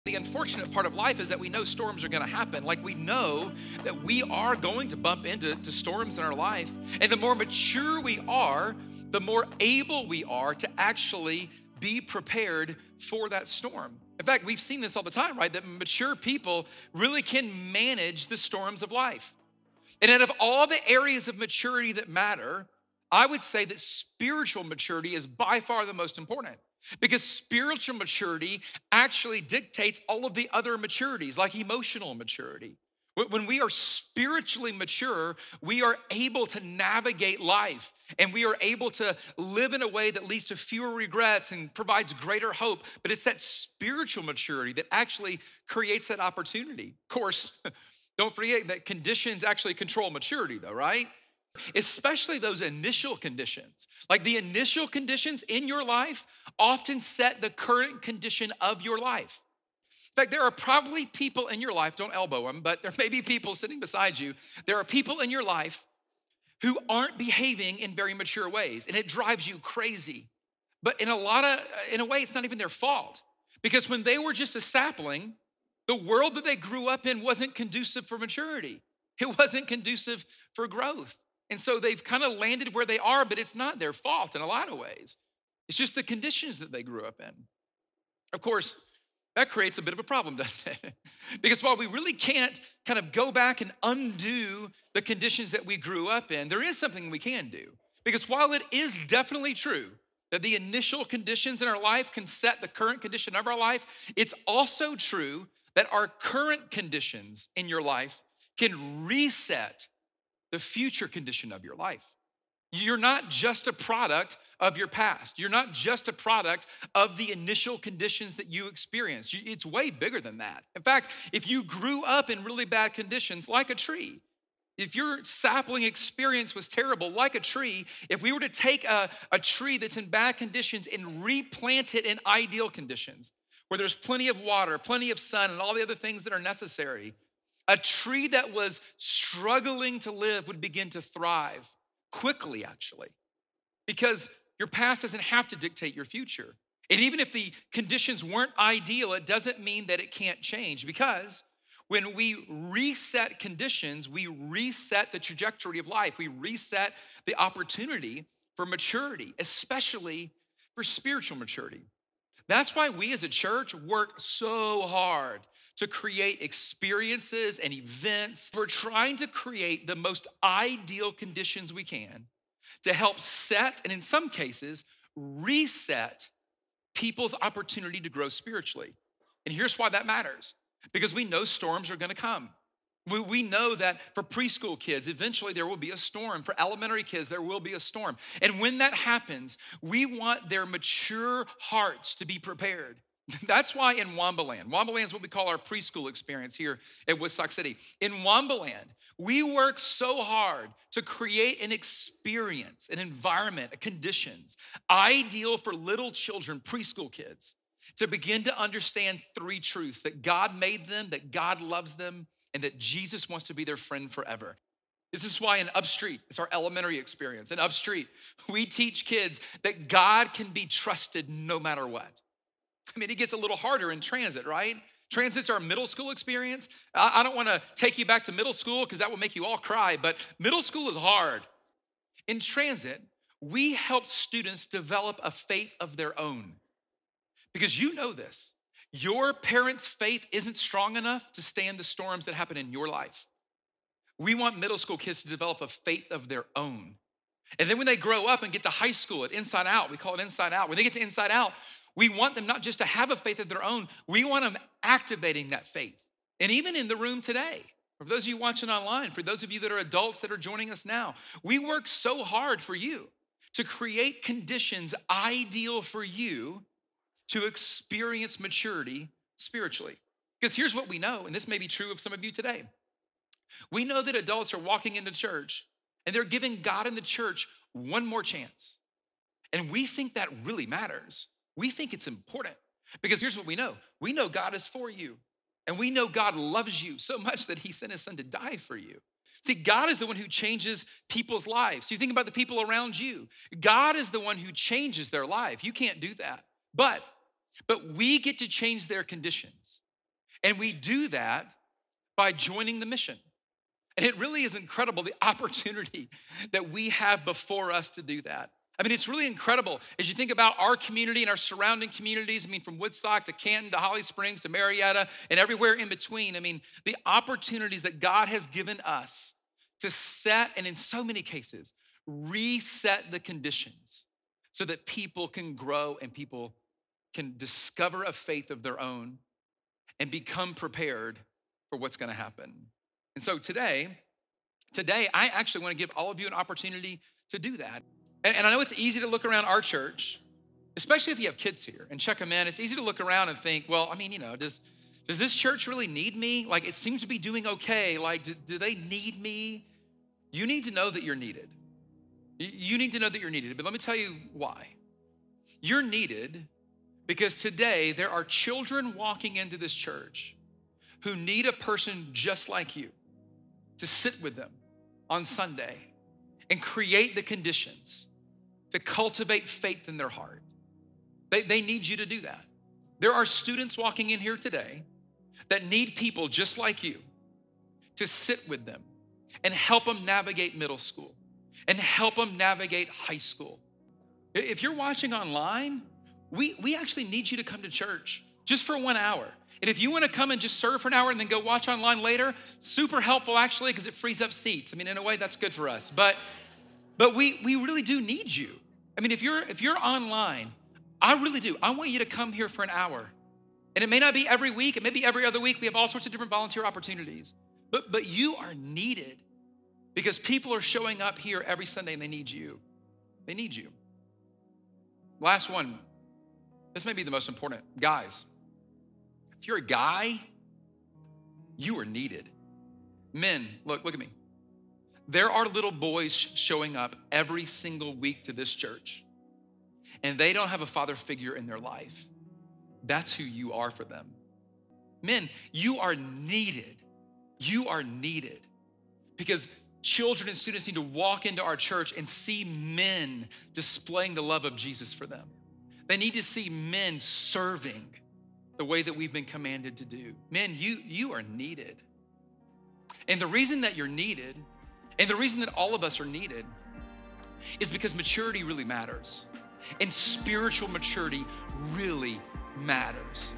The unfortunate part of life is that we know storms are gonna happen. Like we know that we are going to bump into storms in our life. And the more mature we are, the more able we are to actually be prepared for that storm. In fact, we've seen this all the time, right? That mature people really can manage the storms of life. And out of all the areas of maturity that matter, I would say that spiritual maturity is by far the most important because spiritual maturity actually dictates all of the other maturities, like emotional maturity. When we are spiritually mature, we are able to navigate life and we are able to live in a way that leads to fewer regrets and provides greater hope. But it's that spiritual maturity that actually creates that opportunity. Of course, don't forget that conditions actually control maturity, though, right? Especially those initial conditions. Like the initial conditions in your life often set the current condition of your life. In fact, there are probably people in your life, don't elbow them, but there may be people sitting beside you. There are people in your life who aren't behaving in very mature ways, and it drives you crazy. But in a way, it's not even their fault. Because when they were just a sapling, the world that they grew up in wasn't conducive for maturity. It wasn't conducive for growth. And so they've kind of landed where they are, but it's not their fault in a lot of ways. It's just the conditions that they grew up in. Of course, that creates a bit of a problem, doesn't it? Because while we really can't kind of go back and undo the conditions that we grew up in, there is something we can do. Because while it is definitely true that the initial conditions in our life can set the current condition of our life, it's also true that our current conditions in your life can reset the future condition of your life. You're not just a product of your past. You're not just a product of the initial conditions that you experienced. It's way bigger than that. In fact, if you grew up in really bad conditions, like a tree, if your sapling experience was terrible, like a tree, if we were to take a tree that's in bad conditions and replant it in ideal conditions, where there's plenty of water, plenty of sun, and all the other things that are necessary, a tree that was struggling to live would begin to thrive quickly, actually, because your past doesn't have to dictate your future. And even if the conditions weren't ideal, it doesn't mean that it can't change, because when we reset conditions, we reset the trajectory of life. We reset the opportunity for maturity, especially for spiritual maturity. That's why we as a church work so hard to create experiences and events. We're trying to create the most ideal conditions we can to help set, and in some cases, reset people's opportunity to grow spiritually. And here's why that matters. Because we know storms are gonna come. We know that for preschool kids, eventually there will be a storm. For elementary kids, there will be a storm. And when that happens, we want their mature hearts to be prepared. That's why in Wambaland is what we call our preschool experience here at Woodstock City. In Wambaland, we work so hard to create an experience, an environment, conditions ideal for little children, preschool kids, to begin to understand three truths: that God made them, that God loves them, and that Jesus wants to be their friend forever. This is why in Upstreet, it's our elementary experience. In Upstreet, we teach kids that God can be trusted no matter what. I mean, it gets a little harder in transit, right? Transit's our middle school experience. I don't wanna take you back to middle school because that will make you all cry, but middle school is hard. In transit, we help students develop a faith of their own. Because you know this, your parents' faith isn't strong enough to stand the storms that happen in your life. We want middle school kids to develop a faith of their own. And then when they grow up and get to high school at Inside Out, we call it Inside Out. When they get to Inside Out, we want them not just to have a faith of their own, we want them activating that faith. And even in the room today, for those of you watching online, for those of you that are adults that are joining us now, we work so hard for you to create conditions ideal for you to experience maturity spiritually. Because here's what we know, and this may be true of some of you today. We know that adults are walking into church and they're giving God and the church one more chance. And we think that really matters. We think it's important because here's what we know. We know God is for you, and we know God loves you so much that he sent his son to die for you. See, God is the one who changes people's lives. You think about the people around you. God is the one who changes their life. You can't do that. But we get to change their conditions. And we do that by joining the mission. And it really is incredible, the opportunity that we have before us to do that. I mean, it's really incredible as you think about our community and our surrounding communities. I mean, from Woodstock to Canton to Holly Springs to Marietta and everywhere in between. I mean, the opportunities that God has given us to set, and in so many cases, reset the conditions so that people can grow and people can discover a faith of their own and become prepared for what's gonna happen. And so today, I actually wanna give all of you an opportunity to do that. And I know it's easy to look around our church, especially if you have kids here, and check them in. It's easy to look around and think, well, I mean, does this church really need me? Like, it seems to be doing okay. Like, do they need me? You need to know that you're needed. You need to know that you're needed, but let me tell you why. You're needed because today there are children walking into this church who need a person just like you to sit with them on Sunday and create the conditions to cultivate faith in their heart. They need you to do that. There are students walking in here today that need people just like you to sit with them and help them navigate middle school and help them navigate high school. If you're watching online, we actually need you to come to church just for 1 hour. And if you wanna come and just serve for an hour and then go watch online later, super helpful actually, because it frees up seats. I mean, in a way, that's good for us. But we really do need you. I mean, if you're online, I really do. I want you to come here for an hour. And it may not be every week, it may be every other week. We have all sorts of different volunteer opportunities. But you are needed because people are showing up here every Sunday and they need you. They need you. Last one. This may be the most important. Guys, if you're a guy, you are needed. Men, look at me. There are little boys showing up every single week to this church, and they don't have a father figure in their life. That's who you are for them. Men, you are needed. You are needed because children and students need to walk into our church and see men displaying the love of Jesus for them. They need to see men serving the way that we've been commanded to do. Men, you are needed. And the reason that you're needed, and the reason that all of us are needed, is because maturity really matters. And spiritual maturity really matters.